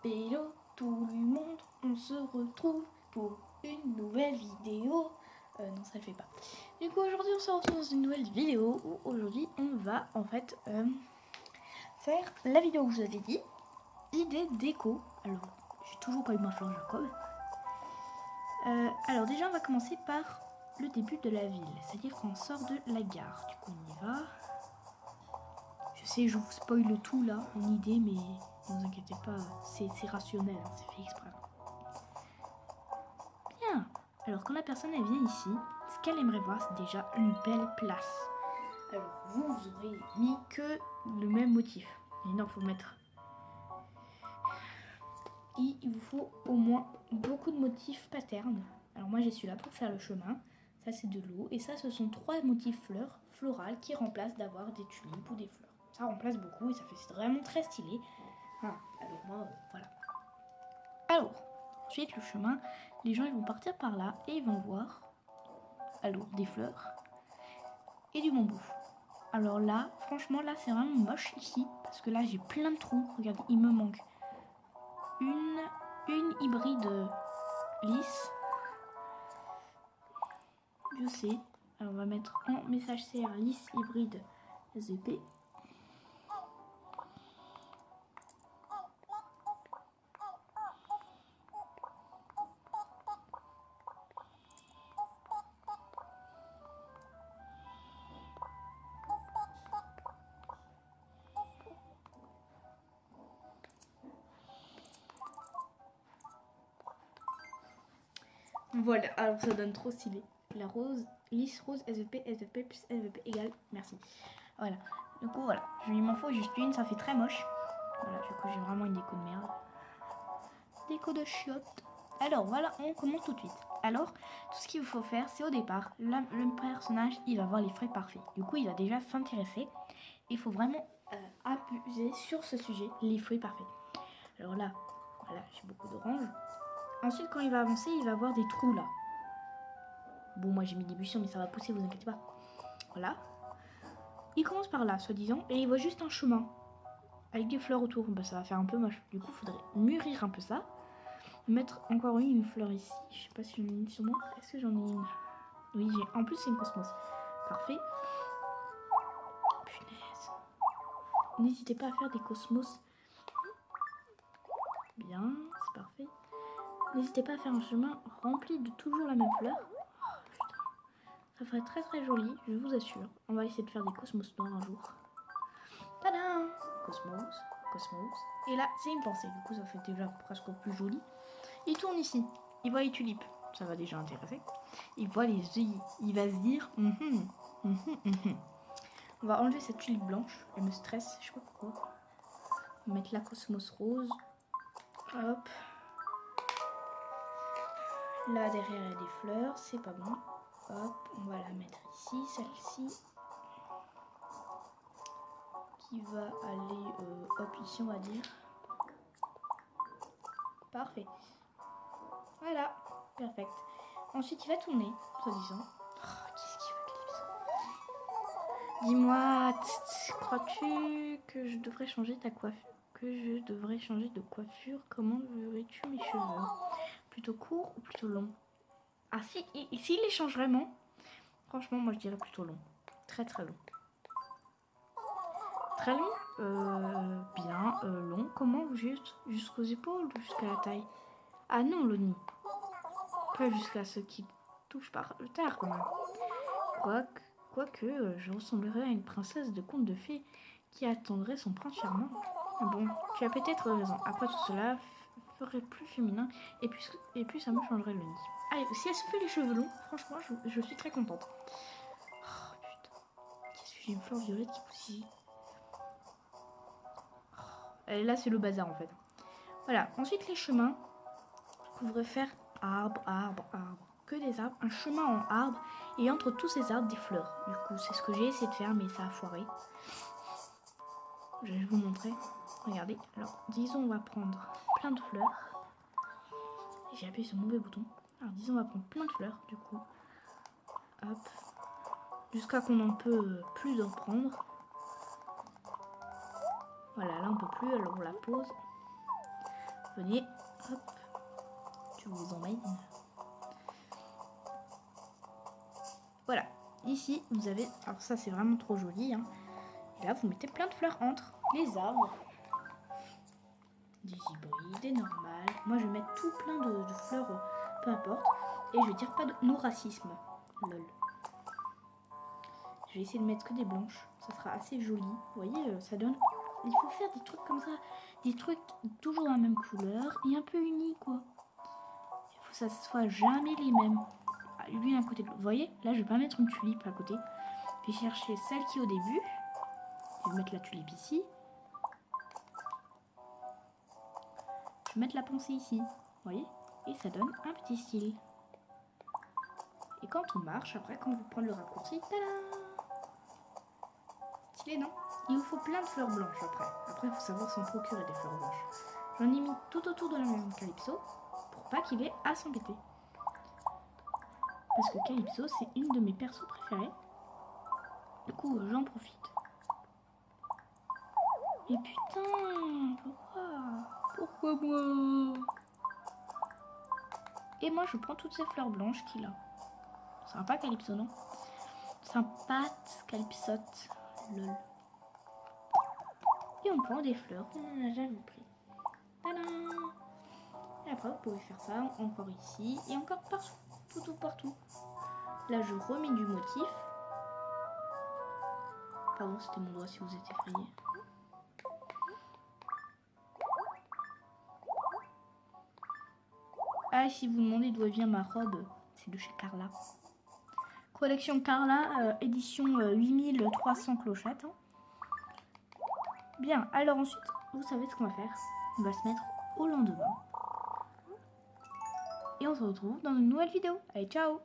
Hello tout le monde, on se retrouve pour une nouvelle vidéo. Non, ça le fait pas. Du coup, aujourd'hui, on se retrouve dans une nouvelle vidéo où aujourd'hui, on va en fait faire la vidéo que je vous avais dit, idée déco. Alors, j'ai toujours pas eu ma fleur Jacob. Alors déjà, on va commencer par le début de la ville, c'est-à-dire qu'on sort de la gare. Du coup, on y va. Je sais, je vous spoil tout là, en idée, mais ne vous inquiétez pas, c'est rationnel, hein, c'est fait exprès. Bien. Alors quand la personne elle vient ici, ce qu'elle aimerait voir, c'est déjà une belle place. Alors vous aurez mis que le même motif. Mais non, il faut mettre. Il vous faut au moins beaucoup de motifs patterns. Alors moi j'ai celui-là pour faire le chemin. Ça c'est de l'eau. Et ça ce sont 3 motifs fleurs florales qui remplacent d'avoir des tulipes ou des fleurs. Ça remplace beaucoup et ça fait vraiment très stylé. Ah, alors moi, voilà. Alors, ensuite le chemin, les gens ils vont partir par là et ils vont voir, alors des fleurs et du bambou. Alors là, franchement là c'est vraiment moche ici parce que là j'ai plein de trous. Regardez, il me manque une hybride lisse. Je sais. Alors on va mettre en message CR lisse hybride SVP. Voilà, alors ça donne trop stylé. La rose, lisse rose, SVP, SVP plus SVP égale, merci. Voilà, du coup voilà, il m'en faut juste une, ça fait très moche. Voilà, du coup j'ai vraiment une déco de merde. Déco de chiottes. Alors voilà, on commence tout de suite. Alors, tout ce qu'il faut faire, c'est au départ, le personnage, il va avoir les frais parfaits. Du coup, il va déjà s'intéresser. Il faut vraiment abuser sur ce sujet, les fruits parfaits. Alors là, voilà, j'ai beaucoup d'orange. Ensuite, quand il va avancer, il va avoir des trous là. Bon, moi j'ai mis des buissons, mais ça va pousser, vous inquiétez pas. Voilà. Il commence par là, soi-disant, et il voit juste un chemin avec des fleurs autour. Bah, ça va faire un peu moche. Du coup, il faudrait mûrir un peu ça. Mettre encore une fleur ici. Je sais pas si j'en ai une sur moi. Est-ce que j'en ai une? Oui, j'ai. En plus, c'est une cosmos. Parfait. Punaise. N'hésitez pas à faire des cosmos. Bien, c'est parfait. N'hésitez pas à faire un chemin rempli de toujours la même fleur. Oh, putain. Ça ferait très très joli, je vous assure. On va essayer de faire des cosmos noirs un jour. Tadam! Cosmos, cosmos. Et là, c'est une pensée. Du coup, ça fait déjà presque plus joli. Il tourne ici. Il voit les tulipes. Ça va déjà intéresser. Il voit les yeux. Il va se dire On va enlever cette tulipe blanche. Elle me stresse. Je sais pas pourquoi. On va mettre la cosmos rose. Hop. Là, derrière, il y a des fleurs. C'est pas bon. Hop. On va la mettre ici. Celle-ci. Qui va aller hop ici, on va dire. Parfait. Voilà. Perfect. Ensuite, il va tourner, soi-disant. Oh, qu'est-ce qu'il va, dis-moi, crois-tu que je devrais changer ta coiffure? Que je devrais changer de coiffure? Comment verrais-tu mes cheveux? Plutôt court ou plutôt long? Ah, s'il les change vraiment, franchement, moi je dirais plutôt long. Très très long. Très long? Bien, long. Comment? Juste jusqu'aux épaules ou jusqu'à la taille? Ah non, Loni. Pas jusqu'à ce qui touche par terre quand même. Quoique, je ressemblerais à une princesse de conte de fées qui attendrait son prince charmant. Bon, tu as peut-être raison. Après tout cela ferait plus féminin et puis ça me changerait le nid. Allez, si elle se fait les cheveux longs, franchement, je suis très contente. Oh putain, qu'est-ce que j'ai une fleur violette qui pousse ici. Et là, c'est le bazar en fait. Voilà, ensuite les chemins. Vous pourrez faire arbre, arbre, arbre. Que des arbres, un chemin en arbre et entre tous ces arbres des fleurs. Du coup, c'est ce que j'ai essayé de faire, mais ça a foiré. Je vais vous montrer. Regardez. Alors, disons, on va prendre plein de fleurs. J'ai appuyé sur le mauvais bouton. Alors, disons, on va prendre plein de fleurs, du coup. Hop. Jusqu'à qu'on n'en peut plus en prendre. Voilà, là, on peut plus, alors on la pose. Venez, hop, je vous emmène. Voilà, ici vous avez, alors ça c'est vraiment trop joli, hein. Et là vous mettez plein de fleurs entre les arbres, des hybrides, des normales. Moi je vais mettre tout plein de fleurs, peu importe, et je vais dire pas de no racisme, lol. Je vais essayer de mettre que des blanches, ça sera assez joli. Vous voyez, ça donne, il faut faire des trucs comme ça, des trucs toujours la même couleur et un peu unis quoi. Il faut que ça soit jamais les mêmes. L'une à côté de l'autre. Vous voyez, là je vais pas mettre une tulipe à côté. Je vais chercher celle qui est au début. Je vais mettre la tulipe ici. Je vais mettre la pensée ici. Vous voyez, et ça donne un petit style. Et quand on marche, après, quand vous prenez le raccourci, tada! Stylé, non? Il vous faut plein de fleurs blanches après. Après, il faut savoir s'en procurer des fleurs blanches. J'en ai mis tout autour de la maison de Calypso pour pas qu'il ait à s'embêter. Parce que Calypso, c'est une de mes persos préférés. Du coup, j'en profite. Et putain, pourquoi moi? Et moi, je prends toutes ces fleurs blanches qu'il a. Sympa, Calypso, non? Sympa, Calypsote. Lol. Et on prend des fleurs qu'on en a jamais pris. Tadam! Et après, vous pouvez faire ça encore ici et encore partout, partout. Là, je remets du motif. Pardon, c'était mon doigt si vous êtes effrayé. Ah, et si vous demandez d'où vient ma robe, c'est de chez Carla. Collection Carla, édition 8300 clochettes. Hein. Bien, alors ensuite, vous savez ce qu'on va faire. On va se mettre au lendemain. Et on se retrouve dans une nouvelle vidéo. Allez, ciao!